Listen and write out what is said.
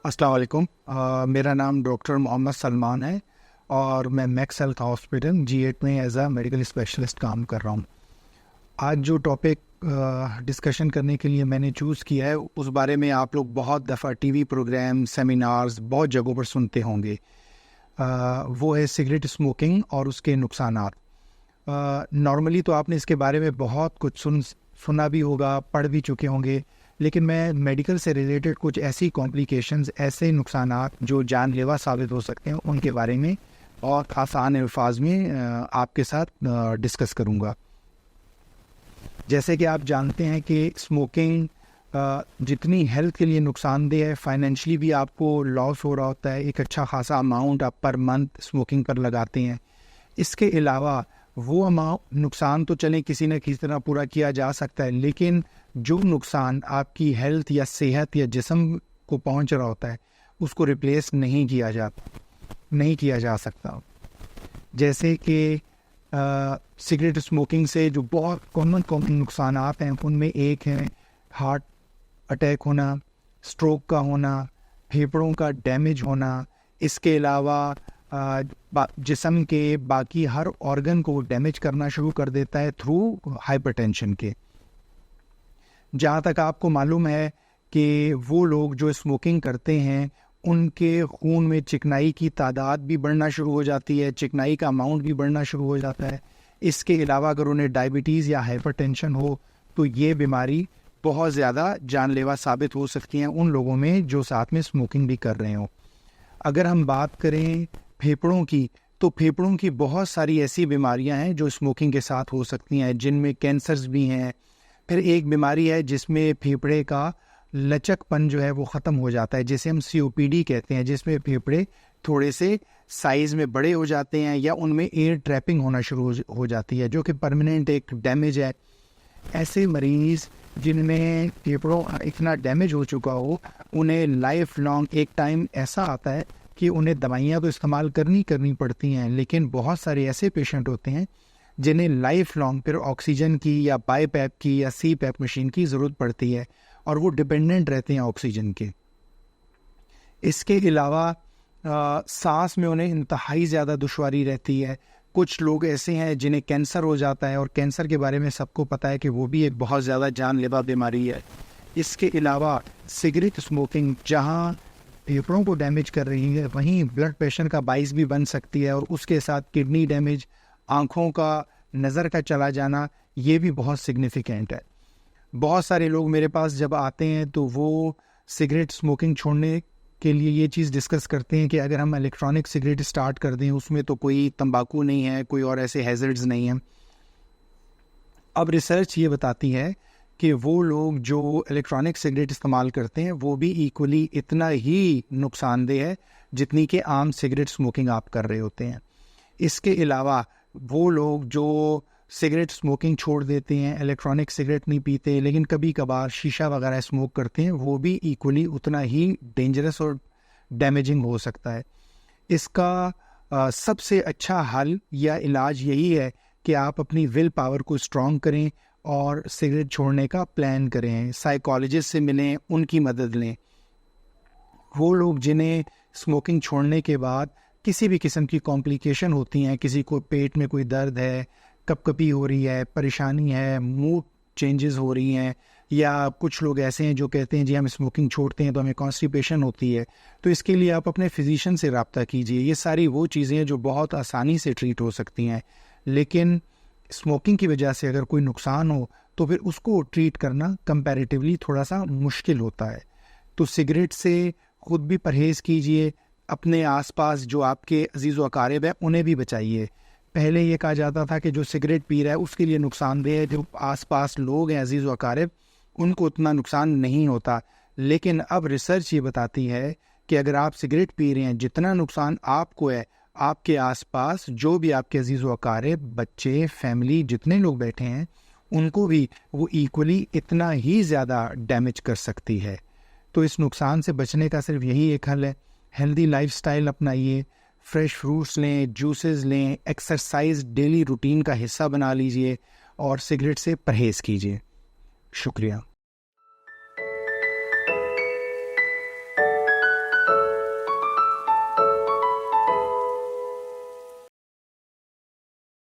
अस्सलाम वालेकुम। मेरा नाम डॉक्टर मोहम्मद सलमान है और मैं मैक्स हेल्थ हॉस्पिटल G8 में एज अ मेडिकल स्पेशलिस्ट काम कर रहा हूँ। आज जो टॉपिक डिस्कशन करने के लिए मैंने चूज़ किया है उस बारे में आप लोग बहुत दफ़ा टीवी प्रोग्राम, सेमिनार्स बहुत जगहों पर सुनते होंगे। वो है सिगरेट स्मोकिंग और उसके नुकसानात। नॉर्मली तो आपने इसके बारे में बहुत कुछ सुना भी होगा, पढ़ भी चुके होंगे, लेकिन मैं मेडिकल से रिलेटेड कुछ ऐसी कॉम्प्लिकेशंस, ऐसे नुकसानात जो जानलेवा साबित हो सकते हैं उनके बारे में और आसान अल्फाज में आपके साथ डिस्कस करूंगा। जैसे कि आप जानते हैं कि स्मोकिंग जितनी हेल्थ के लिए नुकसानदेह है, फाइनेंशियली भी आपको लॉस हो रहा होता है। एक अच्छा खासा अमाउंट आप पर मंथ स्मोकिंग पर लगाते हैं। इसके अलावा वो अमाउंट नुकसान तो चले किसी न किसी तरह पूरा किया जा सकता है, लेकिन जो नुकसान आपकी हेल्थ या सेहत या जिस्म को पहुंच रहा होता है उसको रिप्लेस नहीं किया जा सकता। जैसे कि सिगरेट स्मोकिंग से जो बहुत कॉमन नुकसान हैं उनमें एक है हार्ट अटैक होना, स्ट्रोक का होना, फेफड़ों का डैमेज होना। इसके अलावा जिस्म के बाकी हर ऑर्गन को डैमेज करना शुरू कर देता है थ्रू हाइपरटेंशन के। जहाँ तक आपको मालूम है कि वो लोग जो स्मोकिंग करते हैं उनके खून में चिकनाई की तादाद भी बढ़ना शुरू हो जाती है, चिकनाई का अमाउंट भी बढ़ना शुरू हो जाता है। इसके अलावा अगर उन्हें डायबिटीज़ या हाइपरटेंशन हो तो ये बीमारी बहुत ज़्यादा जानलेवा साबित हो सकती हैं उन लोगों में जो साथ में स्मोकिंग भी कर रहे हो। अगर हम बात करें फेफड़ों की, तो फेफड़ों की बहुत सारी ऐसी बीमारियां हैं जो स्मोकिंग के साथ हो सकती हैं, जिनमें कैंसर्स भी हैं। फिर एक बीमारी है जिसमें फेफड़े का लचकपन जो है वो ख़त्म हो जाता है, जिसे हम COPD कहते हैं, जिसमें फेफड़े थोड़े से साइज़ में बड़े हो जाते हैं या उनमें एयर ट्रैपिंग होना शुरू हो जाती है, जो कि परमानेंट एक डैमेज है। ऐसे मरीज़ जिनमें फेफड़ों इतना डैमेज हो चुका हो, उन्हें लाइफ लॉन्ग एक टाइम ऐसा आता है कि उन्हें दवाइयाँ तो इस्तेमाल करनी पड़ती हैं, लेकिन बहुत सारे ऐसे पेशेंट होते हैं जिन्हें लाइफ लॉन्ग फिर ऑक्सीजन की या बाईपैप की या CPAP मशीन की ज़रूरत पड़ती है और वो डिपेंडेंट रहते हैं ऑक्सीजन के। इसके अलावा सांस में उन्हें इंतहाई ज़्यादा दुश्वारी रहती है। कुछ लोग ऐसे हैं जिन्हें कैंसर हो जाता है और कैंसर के बारे में सबको पता है कि वो भी एक बहुत ज़्यादा जानलेवा बीमारी है। इसके अलावा सिगरेट स्मोकिंग जहाँ फेफड़ों को डैमेज कर रही है, वहीं ब्लड प्रेशर का बाइस भी बन सकती है और उसके साथ किडनी डैमेज, आँखों का, नज़र का चला जाना, ये भी बहुत सिग्निफिकेंट है। बहुत सारे लोग मेरे पास जब आते हैं तो वो सिगरेट स्मोकिंग छोड़ने के लिए ये चीज़ डिस्कस करते हैं कि अगर हम इलेक्ट्रॉनिक सिगरेट स्टार्ट कर दें उसमें तो कोई तंबाकू नहीं है, कोई और ऐसे हैज़र्ड्स नहीं हैं। अब रिसर्च ये बताती है कि वो लोग जो इलेक्ट्रॉनिक सिगरेट इस्तेमाल करते हैं वो भी इक्वली इतना ही नुकसानदेह है जितनी कि आम सिगरेट स्मोकिंग आप कर रहे होते हैं। इसके अलावा वो लोग जो सिगरेट स्मोकिंग छोड़ देते हैं, इलेक्ट्रॉनिक सिगरेट नहीं पीते, लेकिन कभी कभार शीशा वगैरह स्मोक करते हैं, वो भी इक्वली उतना ही डेंजरस और डैमेजिंग हो सकता है। इसका सबसे अच्छा हल या इलाज यही है कि आप अपनी विल पावर को स्ट्रॉन्ग करें और सिगरेट छोड़ने का प्लान करें। साइकोलॉजिस्ट से मिलें, उनकी मदद लें। वो लोग जिन्हें स्मोकिंग छोड़ने के बाद किसी भी किस्म की कॉम्प्लिकेशन होती हैं, किसी को पेट में कोई दर्द है, कपकपी हो रही है, परेशानी है, मूड चेंजेस हो रही हैं, या कुछ लोग ऐसे हैं जो कहते हैं जी हम स्मोकिंग छोड़ते हैं तो हमें कॉन्स्टिपेशन होती है, तो इसके लिए आप अपने फिजिशियन से रब्ता कीजिए। ये सारी वो चीज़ें हैं जो बहुत आसानी से ट्रीट हो सकती हैं, लेकिन स्मोकिंग की वजह से अगर कोई नुकसान हो तो फिर उसको ट्रीट करना कंपैरेटिवली थोड़ा सा मुश्किल होता है। तो सिगरेट से खुद भी परहेज़ कीजिए, अपने आसपास जो आपके अजीज़ व अकारिब हैं उन्हें भी बचाइए। पहले ये कहा जाता था कि जो सिगरेट पी रहा है उसके लिए नुकसानदेह है, जो आसपास लोग हैं अजीज़ व अकारिब उनको उतना नुकसान नहीं होता, लेकिन अब रिसर्च ये बताती है कि अगर आप सिगरेट पी रहे हैं, जितना नुकसान आपको है, आपके आसपास जो भी आपके अजीज़ व अकारिब, बच्चे, फैमिली, जितने लोग बैठे हैं उनको भी वो इक्वली इतना ही ज़्यादा डैमेज कर सकती है। तो इस नुकसान से बचने का सिर्फ यही एक हल है, हेल्दी लाइफस्टाइल अपनाइए, फ्रेश फ्रूट्स लें, जूसेस लें, एक्सरसाइज डेली रूटीन का हिस्सा बना लीजिए और सिगरेट से परहेज़ कीजिए। शुक्रिया।